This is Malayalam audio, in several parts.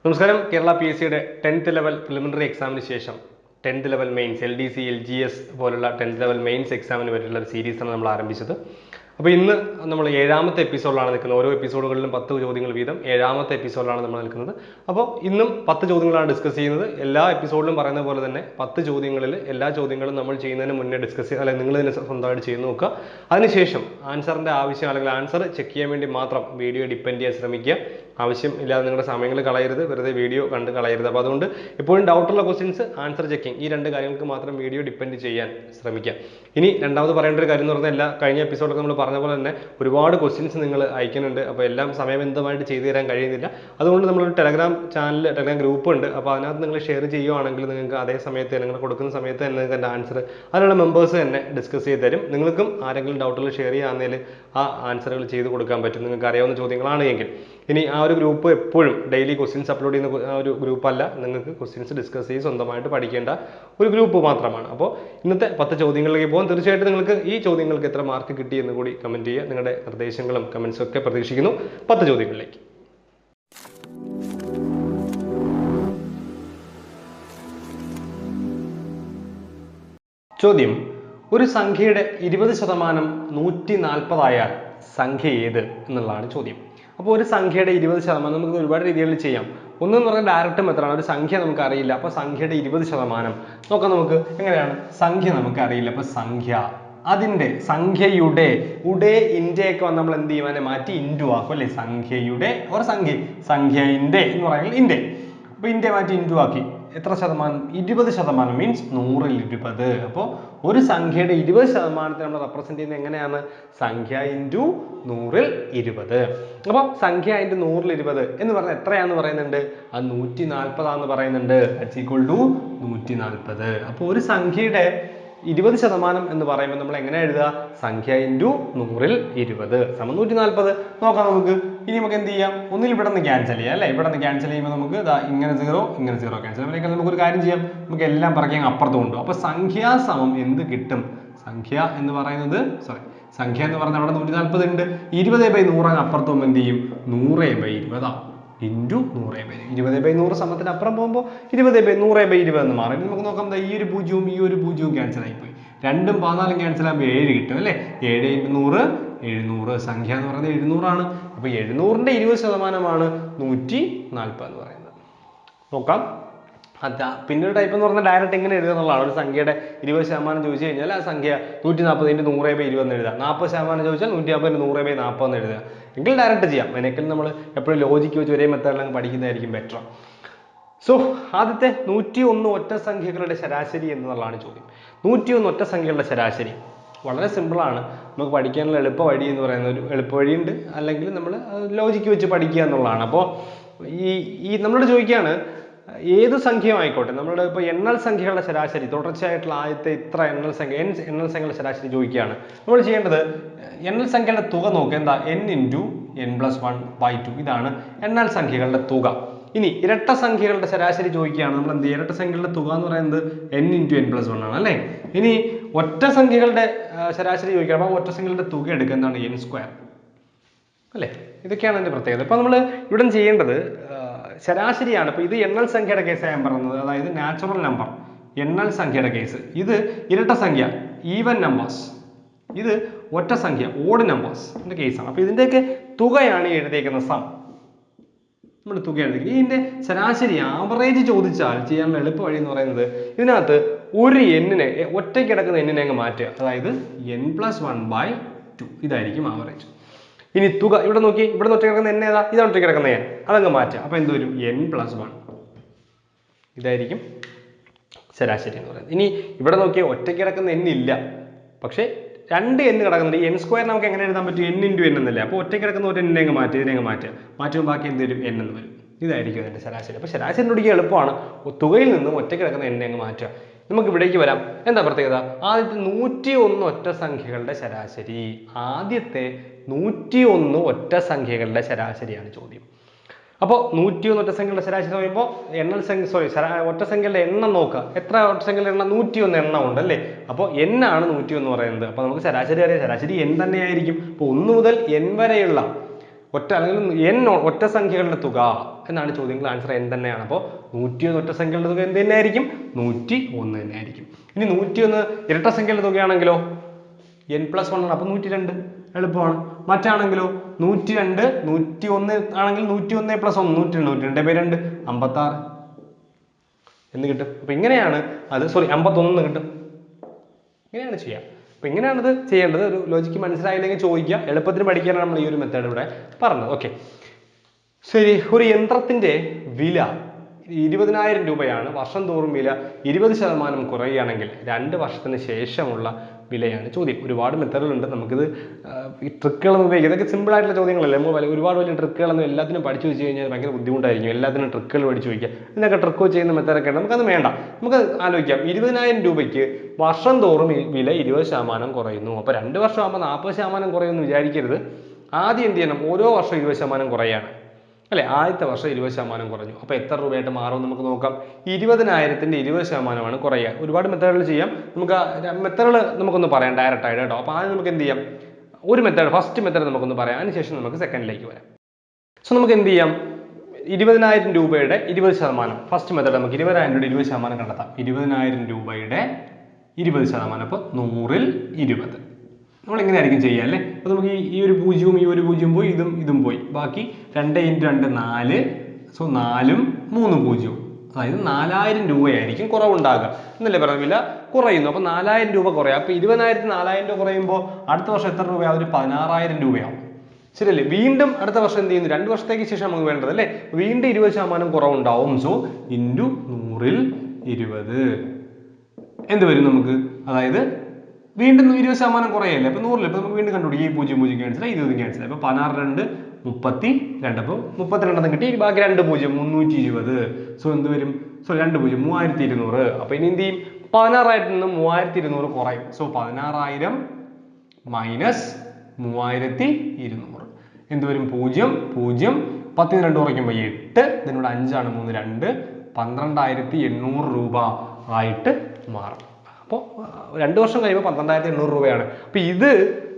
നമസ്കാരം. കേരള PSC യുടെ 10th ലെവൽ പ്രിലിമിനറി എക്സാമിന് ശേഷം 10th level mains LDC LGS പോലുള്ള 10th ലെവൽ മെയിൻസ് എക്സാമിന് പറ്റിയുള്ള ഒരു സീരീസാണ് നമ്മൾ ആരംഭിച്ചത്. അപ്പോൾ ഇന്ന് നമ്മൾ 7ാമത്തെ എപ്പിസോഡിലാണ് നിൽക്കുന്നത്. ഓരോ എപ്പിസോഡുകളിലും 10 ചോദ്യങ്ങൾ വീതം 7ാമത്തെ എപ്പിസോഡിലാണ് നമ്മൾ നിൽക്കുന്നത്. അപ്പോൾ ഇന്നും 10 ചോദ്യങ്ങളാണ് ഡിസ്കസ് ചെയ്യുന്നത്. എല്ലാ എപ്പിസോഡിലും പറയുന്ന പോലെ തന്നെ 10 ചോദ്യങ്ങളിൽ എല്ലാ ചോദ്യങ്ങളും നമ്മൾ ചെയ്യുന്നതിന് മുന്നേ ഡിസ്കസ് ചെയ്യുക, അല്ലെങ്കിൽ നിങ്ങൾ തന്നെ സ്വന്തമായിട്ട് ചെയ്ത് നോക്കുക. അതിനുശേഷം ആൻസറിൻ്റെ ആവശ്യം അല്ലെങ്കിൽ ആൻസർ ചെക്ക് ചെയ്യാൻ വേണ്ടി മാത്രം വീഡിയോ ഡിപ്പെൻഡ് ചെയ്യാൻ ശ്രമിക്കുക. ആവശ്യം ഇല്ലാതെ നിങ്ങളുടെ സമയങ്ങൾ കളയരുത്, വെറുതെ വീഡിയോ കണ്ട് കളയരുത്. അപ്പോൾ അതുകൊണ്ട് എപ്പോഴും ഡൗട്ടുള്ള ക്വസ്റ്റ്യൻസ്, ആൻസർ ചെക്കിങ്, ഈ രണ്ട് കാര്യങ്ങൾക്ക് മാത്രം വീഡിയോ ഡിപ്പെൻഡ് ചെയ്യാൻ ശ്രമിക്കുക. ഇനി രണ്ടാമത് പറയേണ്ട ഒരു കാര്യം എന്ന് പറഞ്ഞാൽ കഴിഞ്ഞ എപ്പിസോഡൊക്കെ നമ്മൾ പറഞ്ഞ പോലെ തന്നെ ഒരുപാട് ക്വസ്റ്റ്യൻസ് നിങ്ങൾ അയക്കുന്നുണ്ട്. അപ്പോൾ എല്ലാം സമയബന്ധമായിട്ട് ചെയ്തു തരാൻ കഴിയുന്നില്ല. അതുകൊണ്ട് നമ്മളൊരു ടെലഗ്രാം ചാനൽ, ടെലഗ്രാം ഗ്രൂപ്പ് ഉണ്ട്. അപ്പോൾ അതിനകത്ത് നിങ്ങൾ ഷെയർ ചെയ്യുകയാണെങ്കിൽ നിങ്ങൾക്ക് അതേ സമയത്ത് നിങ്ങൾ കൊടുക്കുന്ന സമയത്ത് തന്നെ നിങ്ങൾക്ക് എൻ്റെ ആൻസർ അതിനുള്ള മെമ്പേഴ്സ് തന്നെ ഡിസ്കസ് ചെയ്ത് തരും. നിങ്ങൾക്കും ആരെങ്കിലും ഡൗട്ടുകൾ ഷെയർ ചെയ്യുകയാണെങ്കിൽ ആ ആൻസറുകൾ ചെയ്ത് കൊടുക്കാൻ പറ്റും, നിങ്ങൾക്ക് അറിയാവുന്ന ചോദ്യങ്ങളാണ് എങ്കിൽ. ഇനി ആ ഒരു ഗ്രൂപ്പ് എപ്പോഴും ഡെയിലി ക്വസ്റ്റ്യൻസ് അപ്ലോഡ് ചെയ്യുന്ന ഒരു ഗ്രൂപ്പല്ല, നിങ്ങൾക്ക് ക്വസ്റ്റ്യൻസ് ഡിസ്കസ് ചെയ്ത് സ്വന്തമായിട്ട് പഠിക്കേണ്ട ഒരു ഗ്രൂപ്പ് മാത്രമാണ്. അപ്പോൾ ഇന്നത്തെ 10 ചോദ്യങ്ങളിലേക്ക് പോകാം. തീർച്ചയായിട്ടും നിങ്ങൾക്ക് ഈ ചോദ്യങ്ങൾക്ക് എത്ര മാർക്ക് കിട്ടി എന്ന് കൂടി കമൻറ്റ് ചെയ്യുക. നിങ്ങളുടെ നിർദ്ദേശങ്ങളും കമൻസും ഒക്കെ പ്രതീക്ഷിക്കുന്നു. 10 ചോദ്യങ്ങളിലേക്ക്. ചോദ്യം: ഒരു സംഖ്യയുടെ 20% 140 ആയാൽ സംഖ്യ ഏത് എന്നുള്ളതാണ് ചോദ്യം. അപ്പോൾ ഒരു സംഖ്യയുടെ 20% നമുക്ക് ഒരുപാട് രീതികളിൽ ചെയ്യാം. ഒന്നെന്ന് പറഞ്ഞാൽ ഡയറക്റ്റ് മെത്തേഡാണ്. ഒരു സംഖ്യ നമുക്ക് അറിയില്ല, അപ്പോൾ സംഖ്യയുടെ 20% നോക്കാം. നമുക്ക് എങ്ങനെയാണ്? സംഖ്യ നമുക്ക് അറിയില്ല, അപ്പോൾ സംഖ്യ അതിൻ്റെ സംഖ്യയുടെ ഇൻഡേക്ക് വന്ന് നമ്മൾ എന്ത് ചെയ്യും? അതിനെ മാറ്റി ഇൻഡു ആക്കും അല്ലേ? സംഖ്യയുടെ ഒരു സംഖ്യ ഇൻഡേ എന്ന് പറയുന്നത് ഇൻഡേ. അപ്പോൾ ഇൻഡേ മാറ്റി ഇൻഡു ആക്കി. എത്ര ശതമാനം? 20% മീൻസ് 100ൽ 20. അപ്പോൾ ഒരു സംഖ്യയുടെ 20% നമ്മൾ റെപ്രസെന്റ് ചെയ്യുന്നത് എങ്ങനെയാണ്? സംഖ്യ ഇൻറ്റു 100ൽ 20. അപ്പോൾ സംഖ്യ ഇൻറ്റു 100ൽ 20 എന്ന് പറഞ്ഞാൽ എത്രയാണെന്ന് പറയുന്നുണ്ട്? അത് 140 എന്ന് പറയുന്നുണ്ട്. That's equal to 140. അപ്പോൾ ഒരു സംഖ്യയുടെ 20% എന്ന് പറയുമ്പോൾ നമ്മൾ എങ്ങനെ എഴുതുക? സംഖ്യ ഇൻറ്റു 100ൽ 20 സമം 140. നോക്കാം നമുക്ക്. ഇനി നമുക്ക് എന്ത് ചെയ്യാം? ഒന്നിൽ ഇവിടെ നിന്ന് ക്യാൻസൽ ചെയ്യാം അല്ലേ? ഇവിടെ നിന്ന് ക്യാൻസൽ ചെയ്യുമ്പോൾ നമുക്ക് ഇങ്ങനെ 0 ഇങ്ങനെ 0 ക്യാൻസൽ ചെയ്യുമ്പോൾ നമുക്കൊരു കാര്യം ചെയ്യാം, നമുക്ക് എല്ലാം പറക്കാൻ അപ്പുറത്ത് കൊണ്ടുപോകും. അപ്പോൾ സംഖ്യാ സമം എന്ത് കിട്ടും? സംഖ്യ എന്ന് പറയുന്നത് സംഖ്യ എന്ന് പറഞ്ഞാൽ അവിടെ 140 ഉണ്ട്. 20/100 അപ്പുറത്ത് പോകുമ്പോൾ എന്ത് ചെയ്യും? 100/20 ഇൻറ്റു 100/20 സമത്തിന് അപ്പുറം പോകുമ്പോൾ 20/100/20 എന്ന് മാറും. നമുക്ക് നോക്കാം, ഈ ഒരു പൂജ്യവും ഈ ഒരു പൂജ്യവും ക്യാൻസൽ ആയിപ്പോയി. 2ഉം 14ഉം ക്യാൻസൽ ആകുമ്പോൾ 7 കിട്ടും അല്ലേ? 7 × 100 700. സംഖ്യ എന്ന് പറയുന്നത് 700 ആണ്. അപ്പോൾ 700ന്റെ 20% 140 എന്ന് പറയുന്നത്. നോക്കാം. പിന്നൊരു ടൈപ്പ് എന്ന് പറഞ്ഞാൽ ഡയറക്റ്റ് എങ്ങനെ എഴുതുക എന്നുള്ളതാണ്. ഒരു സംഖ്യയുടെ 20% ചോദിച്ചു കഴിഞ്ഞാൽ ആ സംഖ്യ 140 × 100/20 എന്ന് എഴുതാം. 40% ചോദിച്ചാൽ 150 × 100/40 എന്ന് എഴുതുക. എങ്കിൽ ഡയറക്റ്റ് ചെയ്യാം. അതിനേക്കാൾ നമ്മൾ എപ്പോഴും ലോജിക്ക് വെച്ച് ഒരേ മെത്തേഡിൽ പഠിക്കുന്നതായിരിക്കും ബെറ്റർ. സോ ആദ്യത്തെ 101 ഒറ്റ സംഖ്യകളുടെ ശരാശരി എന്നുള്ളതാണ് ചോദ്യം. 101 ഒറ്റ സംഖ്യകളുടെ ശരാശരി വളരെ സിമ്പിളാണ്. നമുക്ക് പഠിക്കാനുള്ള എളുപ്പ വഴി എന്ന് പറയുന്ന ഒരു എളുപ്പ വഴിയുണ്ട്, അല്ലെങ്കിൽ നമ്മൾ ലോജിക്ക് വെച്ച് പഠിക്കുക എന്നുള്ളതാണ്. അപ്പോൾ ഈ നമ്മളോട് ചോദിക്കുകയാണ്, ഏത് സംഖ്യയും ആയിക്കോട്ടെ, നമ്മളുടെ ഇപ്പോൾ എണ്ണൽ സംഖ്യകളുടെ ശരാശരി തുടർച്ചയായിട്ടുള്ള ആദ്യത്തെ ഇത്ര എണ്ണൽ സംഖ്യകളുടെ ശരാശരി ചോദിക്കുകയാണ്. നമ്മൾ ചെയ്യേണ്ടത് എണ്ണൽ സംഖ്യകളുടെ തുക നോക്കുക. എന്താ? n × n+1/2. ഇതാണ് എണ്ണൽ സംഖ്യകളുടെ തുക. ഇനി ഇരട്ട സംഖ്യകളുടെ ശരാശരി ചോദിക്കുകയാണ്. നമ്മൾ എന്ത്? ഇരട്ട സംഖ്യകളുടെ തുക എന്ന് പറയുന്നത് n × n+1 ആണ് അല്ലേ? ഇനി ഒറ്റ സംഖ്യകളുടെ ശരാശരി ചോദിക്കുകയാണ്. അപ്പോൾ ഒറ്റ സംഖ്യകളുടെ തുക എടുക്കുക. എന്താണ്? n² അല്ലേ? ഇതൊക്കെയാണ് അതിൻ്റെ പ്രത്യേകത. ഇപ്പോൾ നമ്മൾ ഇവിടെ ചെയ്യേണ്ടത് ശരാശരിയാണ്. ഇപ്പോൾ ഇത് എണ്ണൽ സംഖ്യയുടെ കേസാണ് ഞാൻ പറയുന്നത്, അതായത് നാച്ചുറൽ നമ്പർ എണ്ണൽ സംഖ്യയുടെ കേസ്. ഇത് ഇരട്ട സംഖ്യ ഈവൻ നമ്പേഴ്സ്, ഇത് ഒറ്റ സംഖ്യ ഓഡ് നമ്പേഴ്സിന്റെ കേസാണ്. അപ്പോൾ ഇതിൻ്റെയൊക്കെ തുകയാണ് ഈ എഴുതിയേക്കുന്ന സം. നമ്മൾ തുക എഴുതിയിരിക്കുന്നത്. ഇതിൻ്റെ ശരാശരി ആവറേജ് ചോദിച്ചാൽ ചെയ്യാനുള്ള എളുപ്പ വഴി എന്ന് പറയുന്നത് ഇതിനകത്ത് ഒരു എന്നിനെ, ഒറ്റയ്ക്ക് കിടക്കുന്ന എന്നിനെ അങ്ങ് മാറ്റുക. അതായത് n+1/2 ഇതായിരിക്കും ആവറേജ്. ഇനി തുക ഇവിടെ നോക്കി, ഇവിടെ ഒറ്റ കിടക്കുന്ന n ഏതാ? ഇതാണ് ഒറ്റ കിടക്കുന്ന n, അതങ്ങ് മാറ്റുക. അപ്പോൾ എന്ത് വരും? n+1 ഇതായിരിക്കും ശരാശരി എന്ന് പറയുന്നത്. ഇനി ഇവിടെ നോക്കിയാൽ ഒറ്റ കിടക്കുന്ന n ഇല്ല, പക്ഷേ 2 n കിടക്കുന്നുണ്ട്. n² നമുക്ക് എങ്ങനെ എഴുതാൻ പറ്റും? n × n എന്നല്ലേ? അപ്പോൾ ഒറ്റ കിടക്കുന്ന ഒരു n അങ്ങ് മാറ്റി, ഇതിനെ അങ്ങ് മാറ്റുമ്പോൾ ബാക്കി എന്ത് വരും? n എന്ന് വരും. ഇതായിരിക്കും അതിൻ്റെ ശരാശരി. അപ്പോൾ ശരാശരി കണ്ടുപിടിക്കുക എളുപ്പമാണ്. തുകയിൽ നിന്നും ഒറ്റ കിടക്കുന്ന n അങ്ങ് മാറ്റുക. നമുക്ക് ഇവിടേക്ക് വരാം. എന്താ പ്രത്യേകത? ആദ്യത്തെ 101 ഒറ്റ സംഖ്യകളുടെ ശരാശരി. ആദ്യത്തെ 101 ഒറ്റ സംഖ്യകളുടെ ശരാശരിയാണ് ചോദ്യം. അപ്പോൾ 101 ഒറ്റ സംഖ്യകളുടെ ശരാശരി പറയുമ്പോൾ ഒറ്റ സംഖ്യകളുടെ എണ്ണം നോക്കുക. എത്ര ഒറ്റ സംഖ്യകളുടെ എണ്ണം? 101 എണ്ണം ഉണ്ട് അല്ലേ? അപ്പോൾ n ആണ് 101 എന്ന് പറയുന്നത്. അപ്പോൾ നമുക്ക് ശരാശരി അറിയാം, ശരാശരി n തന്നെയായിരിക്കും. അപ്പോൾ 1 മുതൽ n വരെയുള്ള ഒറ്റ അല്ലെങ്കിൽ n ഒറ്റ സംഖ്യകളുടെ തുക എന്നാണ് ചോദ്യങ്ങൾ. ആൻസർ n തന്നെയാണ്. അപ്പോൾ 101 ഒറ്റ സംഖ്യകളുടെ തുക എന്ത് തന്നെയായിരിക്കും? 101 തന്നെയായിരിക്കും. ഇനി 101 ഇരട്ട സംഖ്യകളുടെ തുകയാണെങ്കിലോ n+1 ആണ്. അപ്പോൾ 102 എളുപ്പമാണ്. മറ്റാണെങ്കിലോ 102 101 ആണെങ്കിൽ 101 + 1 102 102 56 എന്ന് കിട്ടും. അപ്പോൾ ഇങ്ങനെയാണ് അത് 51 എന്ന് കിട്ടും. ഇങ്ങനെയാണ് ചെയ്യുക. അപ്പോൾ ഇങ്ങനെയാണിത് ചെയ്യേണ്ടത്. ഒരു ലോജിക്ക് മനസ്സിലായില്ലെങ്കിൽ ചോദിക്കുക. എളുപ്പത്തിന് പഠിക്കാനാണ് നമ്മൾ ഈ ഒരു മെത്തേഡ് ഇവിടെ പറഞ്ഞത്. ഓക്കെ, ശരി. ഒരു യന്ത്രത്തിന്റെ വില 20,000 രൂപയാണ്. വർഷം തോറും വില 20% കുറയുകയാണെങ്കിൽ 2 വർഷത്തിന് ശേഷമുള്ള വിലയാണ് ചോദ്യം. ഒരുപാട് മെത്തേഡുകളുണ്ട്. നമുക്കിത് ഈ ട്രിക്കുകളൊന്നും ഉപയോഗിക്കുക. ഇതൊക്കെ സിമ്പിൾ ആയിട്ടുള്ള ചോദ്യങ്ങളല്ലേ. നമ്മൾ ഒരുപാട് വലിയ ട്രിക്കുകളൊന്നും എല്ലാത്തിനും പഠിച്ചു വെച്ച് കഴിഞ്ഞാൽ ഭയങ്കര ബുദ്ധിമുട്ടായിരിക്കും. എല്ലാത്തിനും ട്രിക്കുകൾ പഠിച്ചു വയ്ക്കുക. ഇതിനൊക്കെ ട്രിക്ക് ചെയ്യുന്ന മെത്തേഡൊക്കെ ഉണ്ട്. നമുക്കത് വേണ്ട. നമുക്ക് ആലോചിക്കാം. 20,000 രൂപയ്ക്ക് വർഷം തോറും വില 20% കുറയുന്നു. അപ്പോൾ 2 വർഷം ആകുമ്പോൾ 40% കുറയുമെന്ന് വിചാരിക്കരുത്. ആദ്യം എന്ത് ചെയ്യണം? ഓരോ വർഷം 20% കുറയാണ് അല്ലെ. ആദ്യത്തെ വർഷം 20% കുറഞ്ഞു. അപ്പോൾ എത്ര രൂപയായിട്ട് മാറും നമുക്ക് നോക്കാം. 20,000ന്റെ 20% കുറയുക. ഒരുപാട് മെത്തേഡുകൾ ചെയ്യാം. നമുക്ക് മെത്തേഡുകൾ നമുക്കൊന്ന് പറയാം ഡയറക്റ്റ് ആയിട്ട് കേട്ടോ. അപ്പോൾ ആദ്യം നമുക്ക് എന്ത് ചെയ്യാം? ഒരു മെത്തേഡ്, ഫസ്റ്റ് മെത്തേഡ് നമുക്കൊന്ന് പറയാം. അതിനുശേഷം നമുക്ക് സെക്കൻഡിലേക്ക് വരാം. സോ നമുക്ക് എന്ത് ചെയ്യാം? 20,000 രൂപയുടെ 20%. ഫസ്റ്റ് മെത്തേഡ് നമുക്ക് 20,000 രൂപയുടെ 20% കണ്ടെത്താം. 20,000 രൂപയുടെ 20%. അപ്പോൾ 100ൽ 20. നമ്മൾ എങ്ങനെയായിരിക്കും ചെയ്യുക അല്ലേ? അപ്പോൾ നമുക്ക് ഈ ഒരു പൂജ്യവും ഈ ഒരു പൂജ്യം പോയി, ഇതും പോയി. ബാക്കി 2 × 2 4. സോ 4ഉം 3 പൂജ്യവും. അതായത് 4,000 രൂപയായിരിക്കും കുറവുണ്ടാകുക എന്നല്ലേ പറഞ്ഞ. വില കുറയുന്നു. അപ്പോൾ 4,000 രൂപ കുറയും. അപ്പോൾ 20,000 4,000 രൂപ കുറയുമ്പോൾ അടുത്ത വർഷം എത്ര രൂപയാവും? ഒരു 16,000 രൂപയാവും. ശരിയല്ലേ? വീണ്ടും അടുത്ത വർഷം എന്ത് ചെയ്യുന്നു? 2 വർഷത്തേക്ക് ശേഷം നമുക്ക് വേണ്ടത് അല്ലേ? വീണ്ടും 20% കുറവുണ്ടാവും. സോ ഇൻറ്റു 100ൽ 20 എന്ത് വരും നമുക്ക്? അതായത് വീണ്ടും 20% കുറയല്ലേ. അപ്പോൾ 100ൽ ഇപ്പോൾ നമുക്ക് വീണ്ടും കണ്ടുപിടിക്കും. ഈ 0 0 ക്യാൻസൽ, 20 ക്യാൻസൽ. അപ്പോൾ 16 2 32. അപ്പോൾ 32 കിട്ടി. ബാക്കി 2 0 320. സോ എന്ത് വരും? സോ 2 0 3200. അപ്പോൾ ഇനി എന്ത് ചെയ്യും? 16,000 നിന്ന് 3200 കുറയും. സോ 16,000 മൈനസ് 3200 എന്ത് വരും? 0 0 10 2 കുറയ്ക്കുമ്പോൾ 8. ഇതിനോട് 5 ആണ് 3 2 12,800 രൂപ ആയിട്ട് മാറും. അപ്പോൾ 2 വർഷം കഴിയുമ്പോൾ 12,800 രൂപയാണ്. അപ്പോൾ ഇത്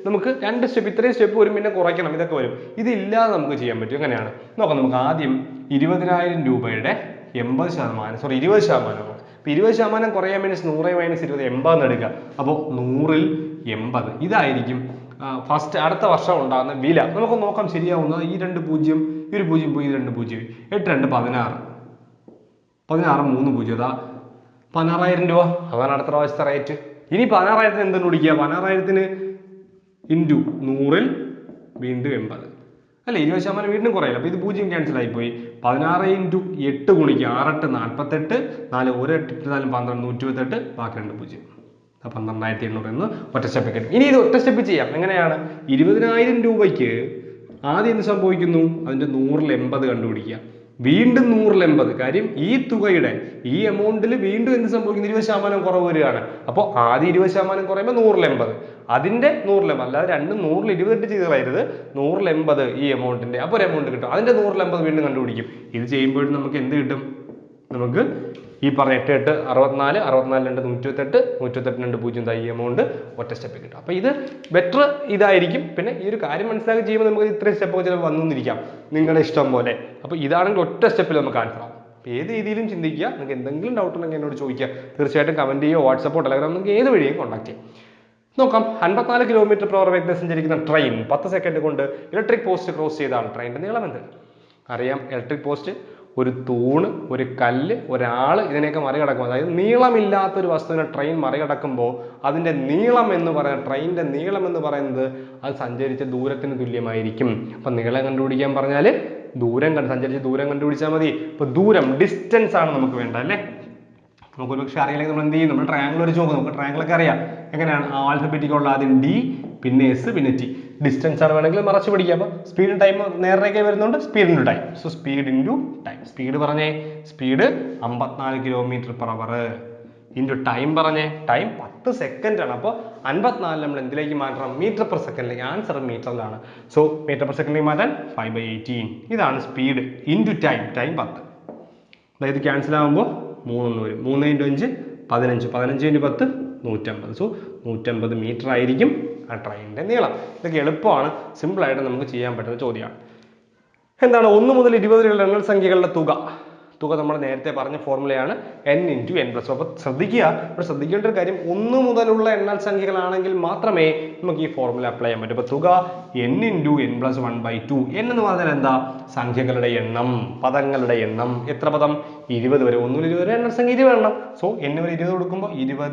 നമുക്ക് 2 സ്റ്റെപ്പ്, ഇത്രയും സ്റ്റെപ്പ് വരും. പിന്നെ കുറയ്ക്കണം, ഇതൊക്കെ വരും. ഇതില്ലാതെ നമുക്ക് ചെയ്യാൻ പറ്റും. എങ്ങനെയാണ് നോക്കാം. നമുക്ക് ആദ്യം 20,000 രൂപയുടെ 80%, സോറി 20%. അപ്പോൾ 20% കുറയാൻ മീൻസ് 100 - 20 80 എന്ന് എടുക്കുക. അപ്പോൾ 100ൽ 80 ഇതായിരിക്കും ഫസ്റ്റ് അടുത്ത വർഷം ഉണ്ടാകുന്ന വില. നമുക്ക് നോക്കാം ശരിയാവുന്നത്. ഈ 2 0, ഈ ഒരു 0 പോയി, 2 0 8 2 16 16 3 0. അതാ 16,000 രൂപ. അതാണ് അടുത്ത പ്രാവശ്യത്തെ റേറ്റ്. ഇനി 16,000 എന്തെന്ന് വിളിക്കുക? 16,000 ഇൻറ്റു 100ൽ വീണ്ടും 80 അല്ലെ. 20% വീണ്ടും കുറയില്ല. അപ്പോൾ ഇത് 0 ക്യാൻസൽ ആയിപ്പോയി. 16 × 8 ഗുണിക്കുക 6 8 48 4 1 8 4 12 128. ബാക്കി 2 0. 12,800 എന്ന് ഒറ്റ സ്റ്റെപ്പ് കിട്ടും. ഇനി ഇത് ഒറ്റ സ്റ്റെപ്പ് ചെയ്യാം. എങ്ങനെയാണ്? 20,000 രൂപയ്ക്ക് ആദ്യം എന്ത് സംഭവിക്കുന്നു? അതിന്റെ 100ൽ 80 കണ്ടുപിടിക്കുക. വീണ്ടും 100ൽ 80. കാര്യം ഈ തുകയുടെ ഈ എമൗണ്ടിൽ വീണ്ടും എന്ത് സംഭവിക്കുന്നു? 20% കുറവ് വരികയാണ്. അപ്പോൾ ആദ്യം 20% കുറയുമ്പോൾ 100ൽ 80. അതിന്റെ 100ൽ 80. അല്ലാതെ രണ്ടും 100ൽ 28 ചെയ്ത് കളയരുത്. 100ൽ 80 ഈ എമൗണ്ടിന്റെ. അപ്പോൾ ഒരു എമൗണ്ട് കിട്ടും. അതിന്റെ 100ൽ 80 വീണ്ടും കണ്ടുപിടിക്കും. ഇത് ചെയ്യുമ്പോഴും നമുക്ക് എന്ത് കിട്ടും? നമുക്ക് ഈ പറഞ്ഞ 8 8 64 64 2 128 128 2 0 ഈ എമൗണ്ട് ഒറ്റ സ്റ്റെപ്പിൽ കിട്ടും. അപ്പോൾ ഇത് ബെറ്റർ ഇതായിരിക്കും. പിന്നെ ഈ ഒരു കാര്യം മനസ്സിലാക്കി ചെയ്യുമ്പോൾ നമുക്ക് ഇത്രയും സ്റ്റെപ്പൊക്കെ ചിലപ്പോൾ വന്നിരിക്കാം നിങ്ങളുടെ ഇഷ്ടം പോലെ. അപ്പോൾ ഇതാണെങ്കിൽ ഒറ്റ സ്റ്റെപ്പിൽ നമുക്ക് ആൻസർ ആവും. അപ്പോൾ ഏത് രീതിയിലും ചിന്തിക്കുക. നിങ്ങൾക്ക് എന്തെങ്കിലും ഡൗട്ട് ഉണ്ടെങ്കിൽ എന്നോട് ചോദിക്കുക. തീർച്ചയായിട്ടും കമന്റ് ചെയ്യുക. വാട്സപ്പോ ടെലഗ്രാം നിങ്ങൾക്ക് ഏത് വഴിയും കോൺടാക്ട് ചെയ്യാം. നോക്കാം. 54 km/h വേഗത്തിൽ സഞ്ചരിക്കുന്ന ട്രെയിൻ 10 സെക്കൻഡ് കൊണ്ട് ഇലക്ട്രിക് പോസ്റ്റ് ക്രോസ് ചെയ്താണ്. ട്രെയിനിന്റെ നീളം എന്ത്? അറിയാം. ഇലക്ട്രിക് പോസ്റ്റ്, ഒരു തൂണ്, ഒരു കല്ല്, ഒരാൾ ഇതിനെയൊക്കെ മറികടക്കും. അതായത് നീളമില്ലാത്തൊരു വസ്തുവിനെ ട്രെയിൻ മറികടക്കുമ്പോൾ അതിന്റെ നീളം എന്ന് പറയുന്നത്, ട്രെയിനിന്റെ നീളം എന്ന് പറയുന്നത് അത് സഞ്ചരിച്ച ദൂരത്തിന് തുല്യമായിരിക്കും. അപ്പം നീളം കണ്ടുപിടിക്കാൻ പറഞ്ഞാൽ സഞ്ചരിച്ച ദൂരം കണ്ടുപിടിച്ചാൽ മതി. ഇപ്പൊ ദൂരം, ഡിസ്റ്റൻസ് ആണ് നമുക്ക് വേണ്ട അല്ലേ. നമുക്ക് ഒരു പക്ഷേ അറിയില്ലെങ്കിൽ നമ്മൾ എന്ത് ചെയ്യും? നമ്മൾ ട്രയാങ്കിൾ വരച്ച് നോക്കും. നമുക്ക് ട്രയാങ്കിളൊക്കെ അറിയാം. എങ്ങനെയാണ്? ആൽഫബറ്റിക്കുള്ള ആദ്യം D, പിന്നെ S, പിന്നെ T. ഡിസ്റ്റൻസ് ആണ് വേണമെങ്കിൽ മറച്ചു പിടിക്കുക. അപ്പോൾ സ്പീഡും ടൈം നേരേക്ക് വരുന്നുണ്ട്. Speed into time. So speed into time. Speed പറഞ്ഞേ. സ്പീഡ് 54 km/h ഇൻറ്റു ടൈം പറഞ്ഞേ. ടൈം 10 സെക്കൻഡ് ആണ്. അപ്പോൾ 54 നമ്മൾ എന്തിലേക്ക് മാറ്റണം? മീറ്റർ/സെക്കൻഡിലേക്ക്. ആൻസർ മീറ്ററിലാണ്. സോ മീറ്റർ/സെക്കൻഡിലേക്ക് മാറ്റാൻ 5/18. ഇതാണ് സ്പീഡ് ഇൻറ്റു ടൈം. ടൈം 10. അതായത് ക്യാൻസൽ ആകുമ്പോൾ 3 വരും. 3 × 5 15. 15 × 10 150. സോ 150 മീറ്റർ ആയിരിക്കും ആ ട്രെയിനിന്റെ നീളം. ഇതൊക്കെ എളുപ്പമാണ്. സിമ്പിളായിട്ട് നമുക്ക് ചെയ്യാൻ പറ്റുന്ന ചോദ്യമാണ്. എന്താണ് 1 മുതൽ 20 വരെയുള്ള എണ്ണൽ സംഖ്യകളുടെ തുക നമ്മൾ നേരത്തെ പറഞ്ഞ ഫോർമുലയാണ് n × n+. അപ്പോൾ ശ്രദ്ധിക്കുക, ഇവിടെ ശ്രദ്ധിക്കേണ്ട ഒരു കാര്യം 1 മുതലുള്ള എണ്ണൽ സംഖ്യകളാണെങ്കിൽ മാത്രമേ നമുക്ക് ഈ ഫോർമുല അപ്ലൈ ചെയ്യാൻ പറ്റൂ. അപ്പോൾ തുക n × n+1/2. n എന്ന് പറഞ്ഞാൽ എന്താ? സംഖ്യകളുടെ എണ്ണം, പദങ്ങളുടെ എണ്ണം. എത്ര പദം? 20 വരെ. 1 മുതൽ 20 വരെ എണ്ണൽ സംഖ്യ 20 എണ്ണം. സോ n വരെ 20 കൊടുക്കുമ്പോൾ 20 ×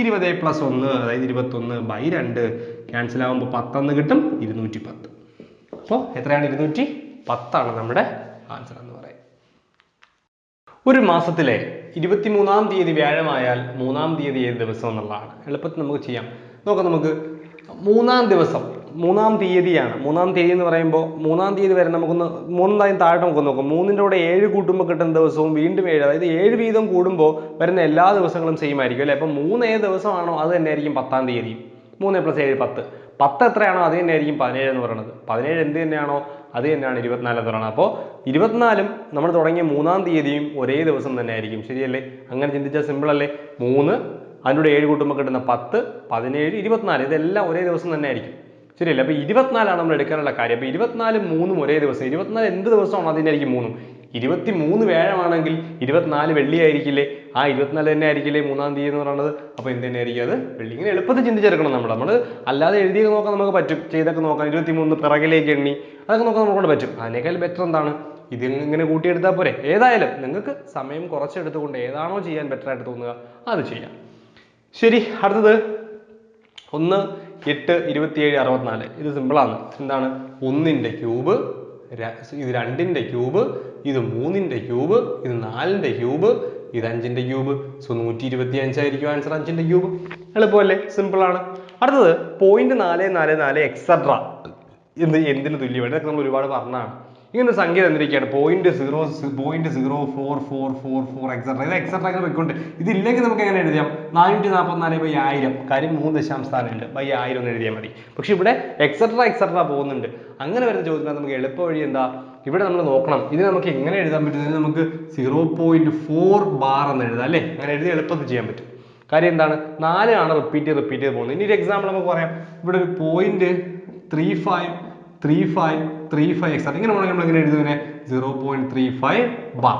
20+1, അതായത് 21/2. ക്യാൻസൽ ആകുമ്പോൾ 10 എന്ന് കിട്ടും, 210. അപ്പോൾ എത്രയാണ്? 210 നമ്മുടെ ആൻസർ എന്ന് പറയുന്നത്. ഒരു മാസത്തിലെ 23-ാം തീയതി വ്യാഴമായാൽ 3-ാം തീയതി ഏത് ദിവസം എന്നുള്ളതാണ്. എളുപ്പത്തിൽ നമുക്ക് ചെയ്യാം. നോക്കാം, നമുക്ക് 3-ാം ദിവസം, 3-ാം തീയതിയാണ്. 3-ാം തീയതി എന്ന് പറയുമ്പോൾ 3-ാം തീയതി വരെ നമുക്കൊന്ന് 3 താഴെ നമുക്ക് നോക്കാം. 3-ന്റെ കൂടെ 7 കൂട്ടുമ്പോൾ കിട്ടുന്ന ദിവസവും വീണ്ടും 7, അതായത് 7 വീതം കൂടുമ്പോൾ വരുന്ന എല്ലാ ദിവസങ്ങളും സെയിം ആയിരിക്കും അല്ലേ? അപ്പം 3 ഏത് ദിവസമാണോ അത് തന്നെ ആയിരിക്കും 10-ാം തീയതി. 3 + 7 10. 10 എത്രയാണോ അത് തന്നെ ആയിരിക്കും 17 എന്ന് പറയുന്നത്. 17 എന്ത് തന്നെയാണോ അത് തന്നെയാണ് 24 എന്ന് പറയുന്നത്. അപ്പോൾ 24-ഉം നമ്മൾ തുടങ്ങിയ 3-ാം തീയതിയും ഒരേ ദിവസം തന്നെ ആയിരിക്കും. ശരിയല്ലേ? അങ്ങനെ ചിന്തിച്ചാൽ സിമ്പിൾ അല്ലേ? 3 അതിൻ്റെ 7 കൂട്ടുമ്പോൾ കിട്ടുന്ന 10, 17, 24 ഇതെല്ലാം ഒരേ ദിവസം തന്നെ ആയിരിക്കും. ശരിയല്ലേ? അപ്പോൾ 24 നമ്മൾ എടുക്കാനുള്ള കാര്യം. അപ്പോൾ 24-ഉം 3-ഉം ഒരേ ദിവസം. 24 എന്ത് ദിവസമാണോ അതിൻ്റെ ആയിരിക്കും 3-ഉം. 23 വ്യാഴമാണെങ്കിൽ 24 വെള്ളി ആയിരിക്കില്ലേ? ആ 24 തന്നെ ആയിരിക്കില്ലേ 3-ാം തീയതി എന്ന് പറയുന്നത്. അപ്പോൾ എന്ത് തന്നെ ആയിരിക്കും? അത് വെള്ളി. ഇങ്ങനെ എളുപ്പത്തിൽ ചിന്തിച്ചെടുക്കണം നമ്മൾ അല്ലാതെ എഴുതിയൊക്കെ നോക്കാൻ നമുക്ക് പറ്റും, ചെയ്തൊക്കെ നോക്കാം. 23 പിറകിലേക്ക് എണ്ണി അതൊക്കെ നോക്കാൻ നമ്മളോട് പറ്റും. അതിനേക്കാൾ ബെറ്റർ എന്താണ്? ഇത് ഇങ്ങനെ കൂട്ടിയെടുത്താൽ പോരെ. ഏതായാലും നിങ്ങൾക്ക് സമയം കുറച്ചെടുത്തുകൊണ്ട് ഏതാണോ ചെയ്യാൻ ബെറ്റർ ആയിട്ട് തോന്നുക അത് ചെയ്യാം. ശരി, അടുത്തത് 1, 8, 27, 64. ഇത് സിമ്പിളാണ്. എന്താണ്? 1-ന്റെ ക്യൂബ്, ഇത് 2-ന്റെ ക്യൂബ്, ഇത് 3-ന്റെ ക്യൂബ്, ഇത് 4-ന്റെ ക്യൂബ്, ഇത് 5-ന്റെ ക്യൂബ്. സോ 125 ആയിരിക്കും ആൻസർ. 5-ന്റെ ക്യൂബ്. എളുപ്പമല്ലേ? സിമ്പിളാണ്. അടുത്തത് 0.444 എക്സെട്ര എന്തിന് തുല്യമാണ്? ഇതൊക്കെ നമ്മൾ ഒരുപാട് പറഞ്ഞതാണ്. ഇങ്ങനെ ഒരു സംഖ്യ തന്നിരിക്കുകയാണ് 0.04444 എക്സെട്ര. ഇത് എക്സെട്ര ഇങ്ങനെ വെക്കൊണ്ട് ഇതില്ലെങ്കിൽ നമുക്ക് എങ്ങനെ എഴുതാം? 444/1000. കാര്യം 3 ദശാംശ സ്ഥാനം ഉണ്ട്. 1000 എന്ന് എഴുതിയാൽ മതി. പക്ഷെ ഇവിടെ എക്സെട്ര പോകുന്നുണ്ട്. അങ്ങനെ വരുന്ന ചോദ്യത്തിന് നമുക്ക് എളുപ്പ വഴി എന്താ? ഇവിടെ നമ്മൾ നോക്കണം ഇത് നമുക്ക് എങ്ങനെ എഴുതാൻ പറ്റും. നമുക്ക് 0.4 ബാർ എന്ന് എഴുതാം അല്ലേ? അങ്ങനെ എഴുതി എളുപ്പത്തിൽ ചെയ്യാൻ പറ്റും. കാര്യം എന്താണ്? 4 ആണ് റിപ്പീറ്റ് ചെയ്ത് പോകുന്നത്. ഇനി ഒരു എക്സാമ്പിൾ നമുക്ക് പറയാം. ഇവിടെ ഒരു 0.3535 എക്സാക്ട് ഇങ്ങനെ വേണമെങ്കിൽ നമ്മൾ എങ്ങനെ എഴുതുന്നതിനെ 0.35 ബാർ.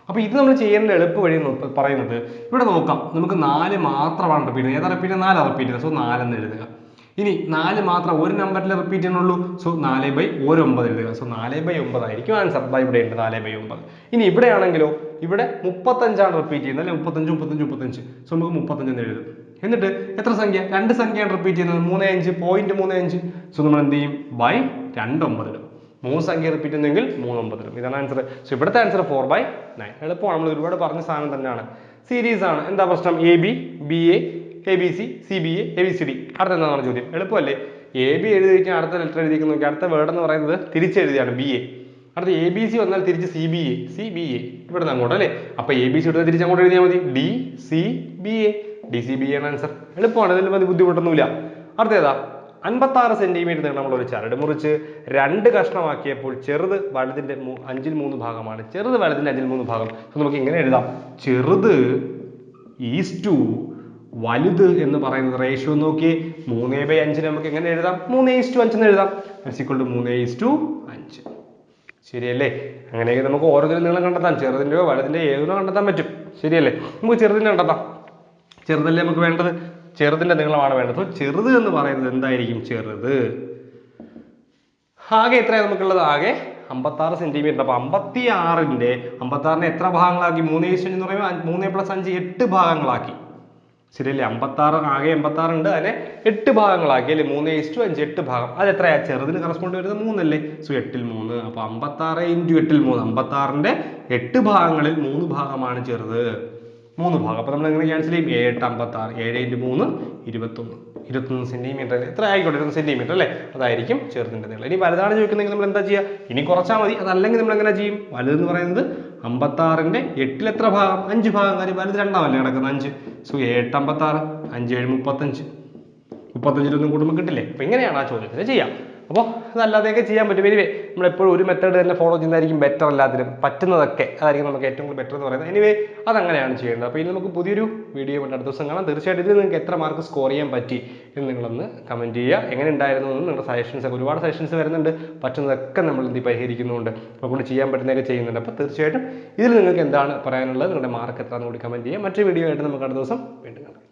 അപ്പോൾ ഇത് നമ്മൾ ചെയ്യേണ്ട എളുപ്പ വഴി പറയുന്നത് ഇവിടെ നോക്കാം. നമുക്ക് 4 മാത്രമാണ് റിപ്പീറ്റ് ചെയ്യുന്നത്. ഏതാ റിപ്പീറ്റ്? 4 റിപ്പീറ്റ് ചെയ്യുന്നത്. സോ 4 എന്ന് എഴുതുക. ഇനി 4 മാത്രം ഒരു നമ്പറിൽ റിപ്പീറ്റ് ചെയ്യണുള്ളൂ. സോ 4/9 എഴുതുക. സോ 4/9 ആയിരിക്കും ആൻസർ. ഇവിടെ ഉണ്ട് 4/9. ഇനി ഇവിടെ ആണെങ്കിലോ ഇവിടെ 35 റിപ്പീറ്റ് ചെയ്യുന്നത് അല്ലെ? 35. സോ നമുക്ക് 35 എന്ന് എഴുതും. എന്നിട്ട് എത്ര സംഖ്യ? 2 സംഖ്യയാണ് റിപ്പീറ്റ് ചെയ്യുന്നത്. 35, 0.35. സോ നമ്മൾ എന്ത് ചെയ്യും? 2/9. 3 സംഖ്യ റിപ്പീറ്റ് ചെയ്യുന്നെങ്കിൽ 3/9. ഇതാണ് ആൻസർ. സോ ഇവിടുത്തെ ആൻസർ 4/9. എളുപ്പമാണ്. നമ്മൾ ഒരുപാട് പറഞ്ഞ സാധനം തന്നെയാണ്. സീരീസ് ആണ്. എന്താ പ്രശ്നം? AB, BA, ABC, CBA, ABCD. അടുത്ത എന്താണ് ചോദ്യം? എളുപ്പമല്ലേ? AB എഴുതി കഴിഞ്ഞാൽ അടുത്ത ലെറ്റർ എഴുതിയിരിക്കുന്ന നോക്കി. അടുത്ത വേർഡ് എന്ന് പറയുന്നത് തിരിച്ചെഴുതിയാണ് BA. അടുത്ത ABC വന്നാൽ തിരിച്ച് CBA. ഇവിടെ നിന്ന് അങ്ങോട്ട് അല്ലേ? അപ്പൊ ABC എടുത്താൽ തിരിച്ച് അങ്ങോട്ട് എഴുതിയാൽ മതി. DCBA. DCBA ആണ് ആൻസർ. എളുപ്പമാണ്. ഇതിൽ മതി, ബുദ്ധിമുട്ടൊന്നുമില്ല. അടുത്ത ഏതാ? 56 സെന്റിമീറ്റർ നീളമുള്ള ഒരു ചരട് മുറിച്ച് 2 കഷ്ണമാക്കിയപ്പോൾ ചെറുത് വലുതിന്റെ 5/3 ഭാഗമാണ്. ചെറുത് വലുതിന്റെ 5/3 ഭാഗം. നമുക്ക് ഇങ്ങനെ എഴുതാം? ചെറുത് ഈസ്റ്റു വലുത് എന്ന് പറയുന്നത് റേഷ്യോ നോക്കി 3/5 നമുക്ക് എങ്ങനെ എഴുതാം? 3:5 എന്ന് എഴുതാം. = 3:5. ശരിയല്ലേ? അങ്ങനെയെങ്കിൽ നമുക്ക് ഓരോന്നിനും നീളം കണ്ടെത്താം. ചെറുതിന്റെയോ വലുതിന്റെ ഏതിനോ കണ്ടെത്താൻ പറ്റും. ശരിയല്ലേ? നമുക്ക് ചെറുതിനെ കണ്ടെത്താം. ചെറുതല്ലേ നമുക്ക് വേണ്ടത്? ചെറുതിന്റെ നീളമാണ് വേണ്ടത്. ചെറുത് എന്ന് പറയുന്നത് എന്തായിരിക്കും? ചെറുത് ആകെ എത്രയാണ് നമുക്കുള്ളത്? ആകെ 56 സെന്റിമീറ്റർ. അപ്പൊ 56-നെ എത്ര ഭാഗങ്ങളാക്കി? 3:5 എന്ന് പറയുമ്പോൾ 3 + 5 8 ഭാഗങ്ങളാക്കി. ശരിയല്ലേ? 56 ആകെ 86 ഉണ്ട്. അതിനെ 8 ഭാഗങ്ങളാക്കി അല്ലേ? 3:5 8 ഭാഗം. അത് എത്രയാ? ചെറുതിന് കറസ്പോണ്ട് വരുന്നത് 3 അല്ലേ? സോ 8/3. അപ്പൊ 56 × 8/3. 56-ന്റെ 8 ഭാഗങ്ങളിൽ 3 ഭാഗമാണ് ചെറുത്. 3 ഭാഗം. അപ്പൊ നമ്മൾ എങ്ങനെ ക്യാൻസൽ ചെയ്യും? 7 × 8 56. 7 × 3 21 സെന്റിമീറ്റർ. എത്ര ആയിക്കോട്ടെ? 21 സെന്റിമീറ്റർ അല്ലേ? അതായിരിക്കും ചെറുതിന്റെ നീളം. ഇനി വലുതാണ് ചോദിക്കുന്നെങ്കിൽ നമ്മൾ എന്താ ചെയ്യുക? ഇനി കുറച്ചാൽ മതി. അതല്ലെങ്കിൽ നമ്മൾ എങ്ങനെ ചെയ്യും? വലുതെന്ന് പറയുന്നത് 56-ന്റെ 8-ൽ എത്ര ഭാഗം? 5 ഭാഗം. കാര്യം വലുത് 2-മല്ലേ കിടക്കുന്നത്? 5. സോ 7 × 56. 5 × 7 = 35. 35-ലൊന്നും കൂടുമ്പോൾ കിട്ടില്ലേ? അപ്പൊ ഇങ്ങനെയാണ് ആ ചോദ്യത്തിന് ചെയ്യാം. അപ്പോൾ അതല്ലാതെയൊക്കെ ചെയ്യാൻ പറ്റും. എനിവേ നമ്മളെപ്പോഴും ഒരു മെത്തേഡ് തന്നെ ഫോളോ ചെയ്യുന്നതായിരിക്കും ബെറ്റർ. എല്ലാത്തിനും പറ്റുന്നതൊക്കെ അതായിരിക്കും നമുക്ക് ഏറ്റവും കൂടുതൽ ബെറ്റർ എന്ന് പറയുന്നത്. എനിവേ അതങ്ങനെയാണ് ചെയ്യേണ്ടത്. അപ്പോൾ ഇനി നമുക്ക് പുതിയൊരു വീഡിയോ അടുത്ത ദിവസം കാണാം. തീർച്ചയായിട്ടും ഇത് നിങ്ങൾക്ക് എത്ര മാർക്ക് സ്കോർ ചെയ്യാൻ പറ്റി എന്ന് നിങ്ങളൊന്ന് കമൻറ്റ് ചെയ്യുക. എങ്ങനെ ഉണ്ടായിരുന്നു എന്ന് നിങ്ങളുടെ സജഷൻസ് ഒക്കെ, ഒരുപാട് സജഷൻസ് വരുന്നുണ്ട്, പറ്റുന്നതൊക്കെ നമ്മൾ എന്ത് പരിഹരിക്കുന്നുണ്ട്, അപ്പോൾ കൊണ്ട് ചെയ്യാൻ പറ്റുന്നതൊക്കെ ചെയ്യുന്നുണ്ട്. അപ്പോൾ തീർച്ചയായിട്ടും ഇതിൽ നിങ്ങൾക്ക് എന്താണ് പറയാനുള്ളത്, നിങ്ങളുടെ മാർക്ക് എത്രയാണെന്ന് കൂടി കമൻറ്റ് ചെയ്യുക. മറ്റൊരു വീഡിയോ ആയിട്ട് നമുക്ക് അടുത്ത ദിവസം വീണ്ടും കാണാം.